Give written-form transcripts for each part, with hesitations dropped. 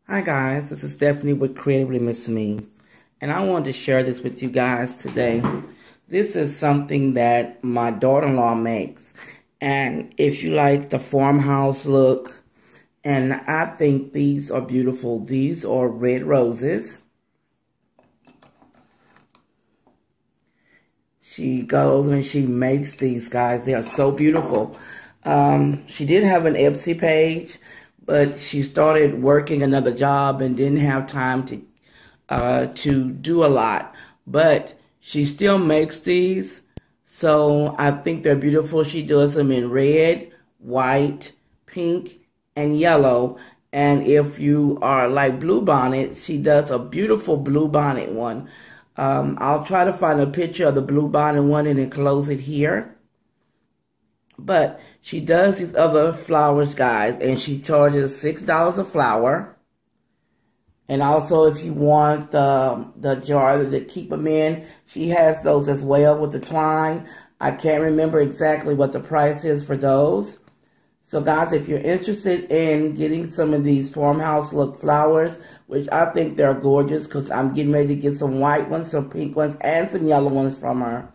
Hi guys, this is Stephanie with Creatively Miss Me, and I wanted to share this with you guys today. This is something that my daughter-in-law makes, and if you like the farmhouse look, and I think these are beautiful. These are red roses. She goes and she makes these, guys. They are so beautiful. She did have an Etsy page, but she started working another job and didn't have time to do a lot. But she still makes these, so I think they're beautiful. She does them in red, white, pink, and yellow. And if you are like bluebonnet, she does a beautiful bluebonnet one. I'll try to find a picture of the bluebonnet one and enclose it here. But she does these other flowers, guys, and she charges $6 a flower. And also, if you want the jar to keep them in, she has those as well with the twine. I can't remember exactly what the price is for those. So, guys, if you're interested in getting some of these farmhouse look flowers, which I think they're gorgeous because I'm getting ready to get some white ones, some pink ones, and some yellow ones from her.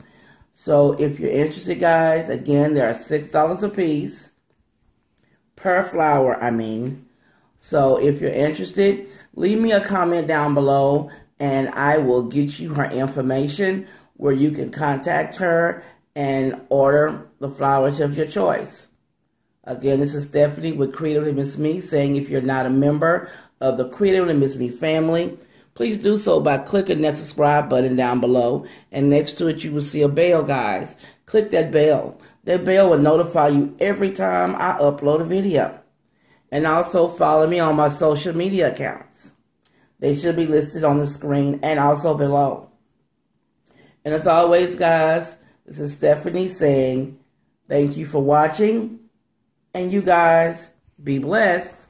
So if you're interested, guys, again, they're $6 a piece per flower, So if you're interested, leave me a comment down below and I will get you her information where you can contact her and order the flowers of your choice. Again, this is Stephanie with Creatively Miss Me saying if you're not a member of the Creatively Miss Me family, please do so by clicking that subscribe button down below. And next to it, you will see a bell, guys. Click that bell. That bell will notify you every time I upload a video. And also follow me on my social media accounts. They should be listed on the screen and also below. And as always, guys, this is Stephanie saying thank you for watching. And you guys be blessed.